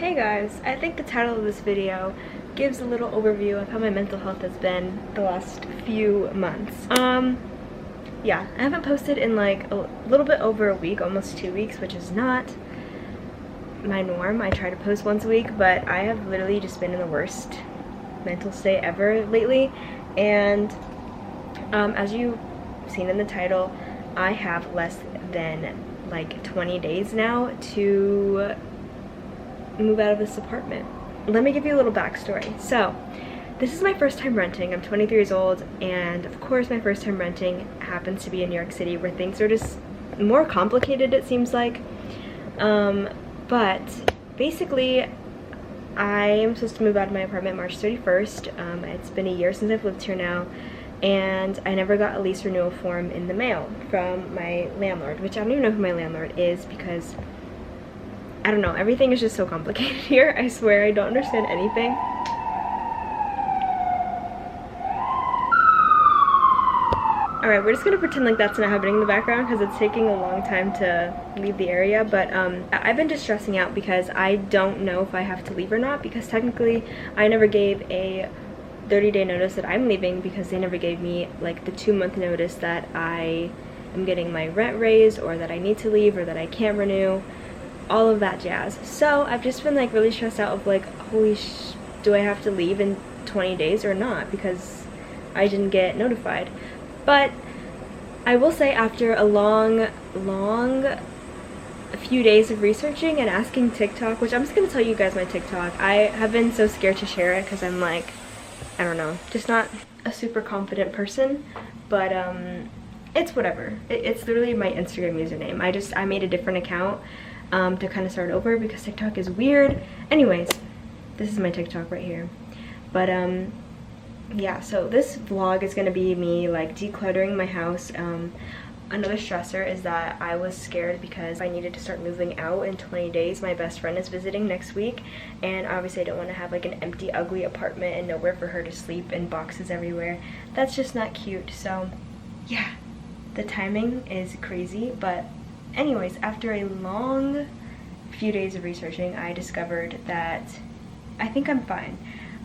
Hey guys, I think the title of this video gives a little overview of how my mental health has been the last few months. Yeah, I haven't posted in like a little bit over a week, almost 2 weeks, which is not my norm. I try to post once a week, but I have literally just been in the worst mental state ever lately. And as you've seen in the title, I have less than like 20 days now to move out of this apartment. Let me give you a little backstory. So this is my first time renting. I'm 23 years old, and of course my first time renting happens to be in New York City, where things are just more complicated, it seems like. But basically I am supposed to move out of my apartment March 31st. It's been a year since I've lived here now, and I never got a lease renewal form in the mail from my landlord, which I don't even know who my landlord is because I don't know, everything is just so complicated here. I swear I don't understand anything. Alright, we're just gonna pretend like that's not happening in the background because it's taking a long time to leave the area, but I've been just stressing out because I don't know if I have to leave or not, because technically I never gave a 30-day notice that I'm leaving, because they never gave me like the 2-month notice that I am getting my rent raised, or that I need to leave, or that I can't renew. All of that jazz. So I've just been like really stressed out of like, do I have to leave in 20 days or not, because I didn't get notified. But I will say, after a long few days of researching and asking TikTok, which I'm just gonna tell you guys my TikTok. I have been so scared to share it because I'm like, I don't know, just not a super confident person, but it's whatever. It's literally my Instagram username. I made a different account to kind of start over because TikTok is weird. Anyways, this is my TikTok right here. But yeah, so this vlog is gonna be me like decluttering my house. Another stressor is that I was scared because I needed to start moving out in 20 days. My best friend is visiting next week, and obviously I don't want to have like an empty, ugly apartment and nowhere for her to sleep and boxes everywhere. That's just not cute. So yeah, the timing is crazy, but anyways, after a long few days of researching, I discovered that I think I'm fine.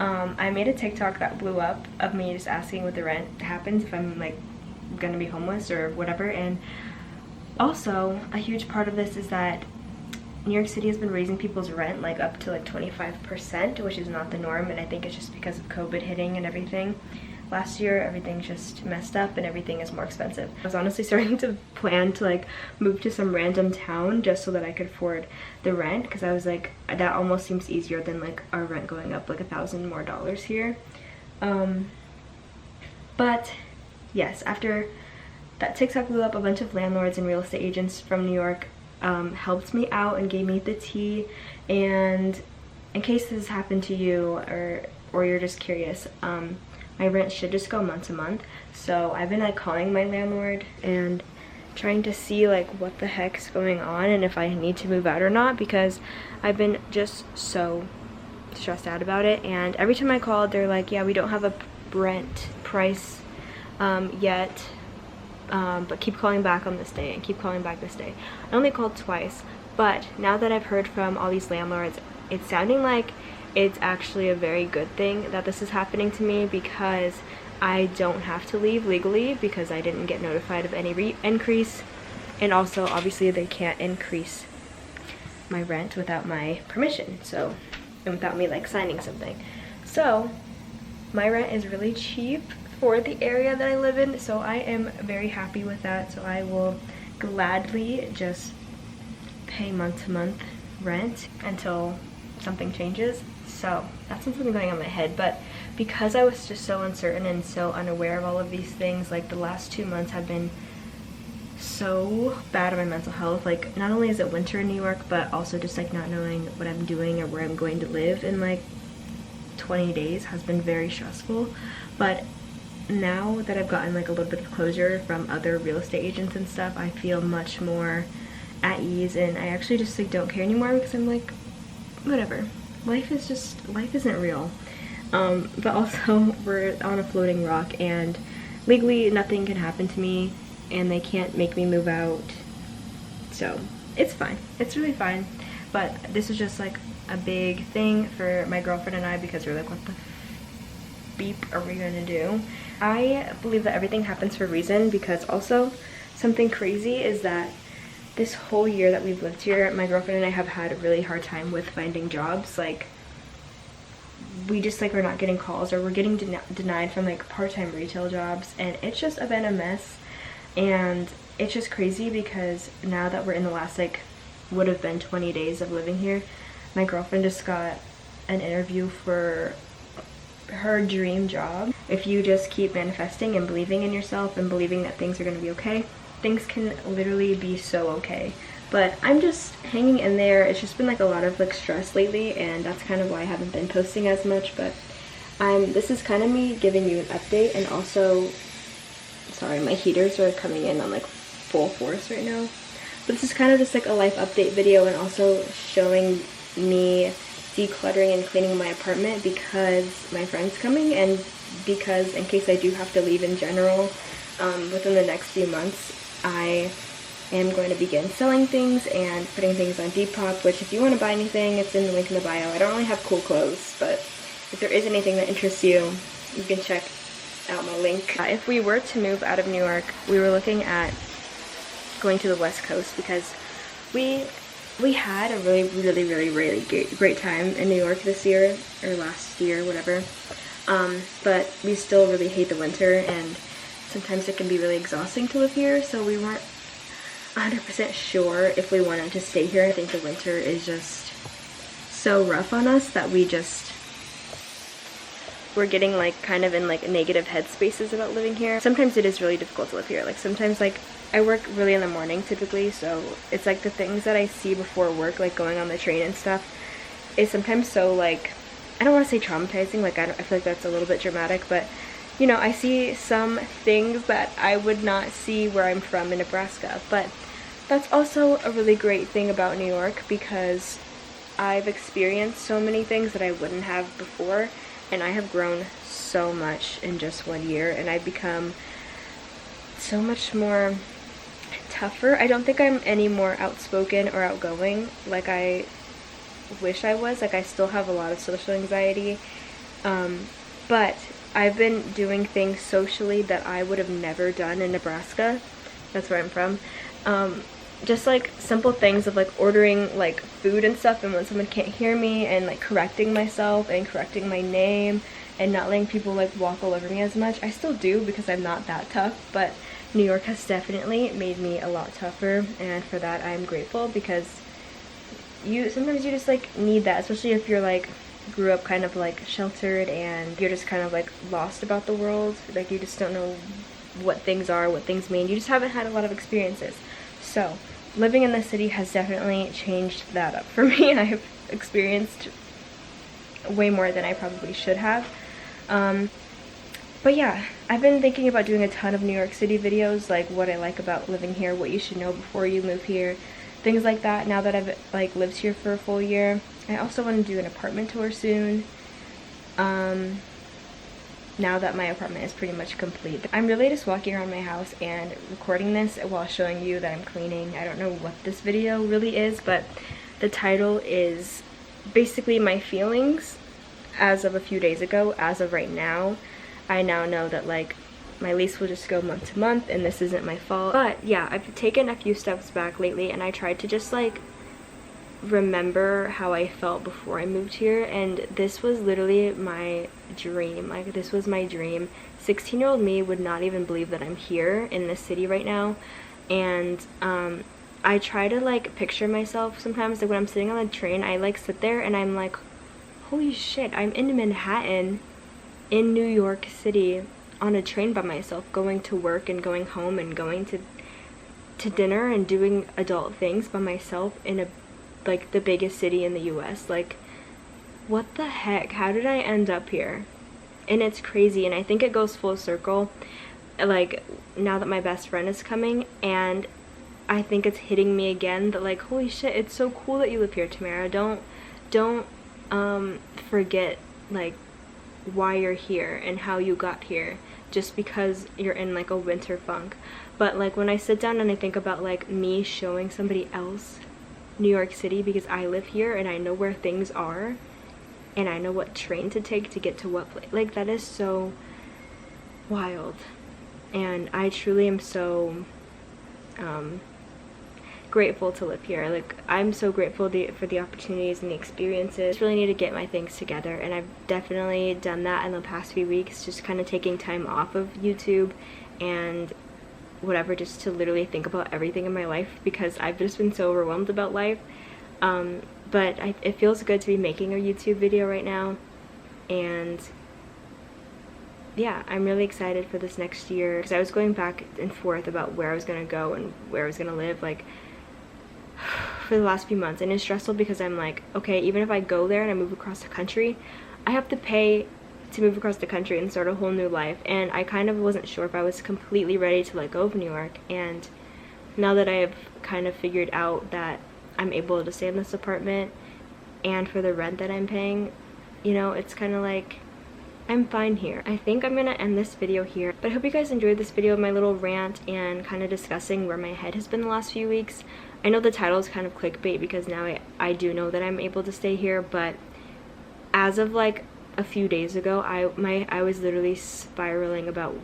I made a TikTok that blew up of me just asking what the rent happens if I'm like gonna be homeless or whatever. And also a huge part of this is that New York City has been raising people's rent like up to like 25%, which is not the norm, and I think it's just because of COVID hitting and everything. Last year, everything's just messed up and everything is more expensive. I was honestly starting to plan to like move to some random town just so that I could afford the rent, because I was like, that almost seems easier than like our rent going up like $1,000 more here. But yes, after that TikTok blew up, a bunch of landlords and real estate agents from New York helped me out and gave me the tea. And in case this has happened to you, or you're just curious, my rent should just go month to month. So I've been like calling my landlord and trying to see like what the heck's going on and if I need to move out or not, because I've been just so stressed out about it. And every time I called, they're like, yeah, we don't have a rent price yet, but keep calling back on this day and keep calling back this day. I only called twice, but now that I've heard from all these landlords, it's sounding like it's actually a very good thing that this is happening to me, because I don't have to leave legally because I didn't get notified of any increase. And also obviously they can't increase my rent without my permission, so, and without me like signing something. So my rent is really cheap for the area that I live in, so I am very happy with that. So I will gladly just pay month to month rent until something changes. So that's something going on in my head. But because I was just so uncertain and so unaware of all of these things, like the last 2 months have been so bad on my mental health. Like, not only is it winter in New York, but also just like not knowing what I'm doing or where I'm going to live in like 20 days has been very stressful. But now that I've gotten like a little bit of closure from other real estate agents and stuff, I feel much more at ease, and I actually just like don't care anymore, because I'm like, whatever. Life isn't real. But also we're on a floating rock, and legally nothing can happen to me, and they can't make me move out. So it's fine. It's really fine. But this is just like a big thing for my girlfriend and I because we're like, what the beep are we gonna do? I believe that everything happens for a reason, because also something crazy is that this whole year that we've lived here, my girlfriend and I have had a really hard time with finding jobs. Like, we just like are not getting calls, or we're getting denied from like part-time retail jobs, and it's just been a mess. And it's just crazy because now that we're in the last like would have been 20 days of living here, my girlfriend just got an interview for her dream job. If you just keep manifesting and believing in yourself and believing that things are going to be okay, things can literally be so okay. But I'm just hanging in there. It's just been like a lot of like stress lately, and that's kind of why I haven't been posting as much. But this is kind of me giving you an update. And also, sorry, my heaters are coming in on like full force right now. But this is kind of just like a life update video, and also showing me decluttering and cleaning my apartment because my friend's coming, and because in case I do have to leave in general within the next few months, I am going to begin selling things and putting things on Depop, which if you want to buy anything, it's in the link in the bio. I don't really have cool clothes, but if there is anything that interests you, you can check out my link. If we were to move out of New York, we were looking at going to the West Coast because we had a really great time in New York this year, or last year, whatever. But we still really hate the winter, and sometimes it can be really exhausting to live here, so we weren't 100% sure if we wanted to stay here. I think the winter is just so rough on us that we're getting like kind of in like negative headspaces about living here. Sometimes it is really difficult to live here. Like sometimes like I work really in the morning typically, so it's like the things that I see before work, like going on the train and stuff, is sometimes so like, I don't want to say traumatizing, like I feel like that's a little bit dramatic, but you know, I see some things that I would not see where I'm from in Nebraska. But that's also a really great thing about New York, because I've experienced so many things that I wouldn't have before, and I have grown so much in just 1 year, and I've become so much more tougher. I don't think I'm any more outspoken or outgoing like I wish I was. Like I still have a lot of social anxiety, but I've been doing things socially that I would have never done in Nebraska. That's where I'm from. Just like simple things of like ordering like food and stuff, and when someone can't hear me, and like correcting myself and correcting my name and not letting people like walk all over me as much. I still do because I'm not that tough, but New York has definitely made me a lot tougher, and for that I'm grateful, because sometimes you just like need that, especially if you're like grew up kind of like sheltered and you're just kind of like lost about the world, like you just don't know what things are, what things mean, you just haven't had a lot of experiences. So living in the city has definitely changed that up for me, and I have experienced way more than I probably should have. But yeah, I've been thinking about doing a ton of New York City videos, like what I like about living here, what you should know before you move here, things like that, now that I've like lived here for a full year. I also want to do an apartment tour soon, now that my apartment is pretty much complete. I'm really just walking around my house and recording this while showing you that I'm cleaning. I don't know what this video really is, but the title is basically my feelings as of a few days ago. As of right now, I now know that like my lease will just go month to month, and this isn't my fault. But yeah, I've taken a few steps back lately, and I tried to just like remember how I felt before I moved here, and this was literally my dream. Like this was my dream. 16-year-old me would not even believe that I'm here in this city right now. And I try to like picture myself sometimes, like when I'm sitting on the train, I like sit there and I'm like, holy shit, I'm in Manhattan in New York City on a train by myself, going to work and going home and going to dinner and doing adult things by myself in a like the biggest city in the US. Like what the heck, how did I end up here? And it's crazy, and I think it goes full circle, like now that my best friend is coming, and I think it's hitting me again that like, holy shit, it's so cool that you live here, Tamara. Don't forget like why you're here and how you got here just because you're in like a winter funk. But like when I sit down and I think about like me showing somebody else New York City because I live here and I know where things are and I know what train to take to get to what place. Like, that is so wild. And I truly am so grateful to live here. Like, I'm so grateful for the opportunities and the experiences. I just really need to get my things together, and I've definitely done that in the past few weeks, just kind of taking time off of YouTube and whatever, just to literally think about everything in my life, because I've just been so overwhelmed about life. But it feels good to be making a YouTube video right now, and yeah, I'm really excited for this next year, because I was going back and forth about where I was gonna go and where I was gonna live, like, for the last few months, and it's stressful because I'm like, okay, even if I go there and I move across the country, I have to pay to move across the country and start a whole new life, and I kind of wasn't sure if I was completely ready to let go of New York. And now that I have kind of figured out that I'm able to stay in this apartment and for the rent that I'm paying, you know, it's kind of like, I'm fine here. I think I'm gonna end this video here, but I hope you guys enjoyed this video, my little rant and kind of discussing where my head has been the last few weeks. I know the title is kind of clickbait because now I do know that I'm able to stay here, but as of like a few days ago, I was literally spiraling about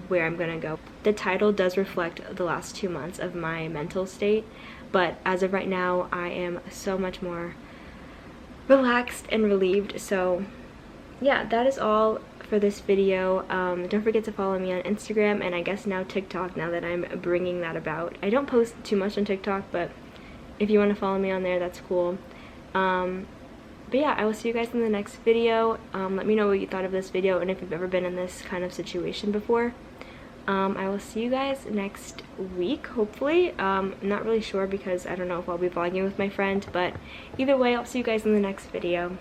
where I'm gonna go. The title does reflect the last 2 months of my mental state, but as of right now, I am so much more relaxed and relieved. So yeah, that is all for this video. Don't forget to follow me on Instagram and I guess now TikTok, now that I'm bringing that about. I don't post too much on TikTok, but if you want to follow me on there, that's cool. But yeah, I will see you guys in the next video. Let me know what you thought of this video and if you've ever been in this kind of situation before. I will see you guys next week, hopefully. I'm not really sure because I don't know if I'll be vlogging with my friend, but either way, I'll see you guys in the next video.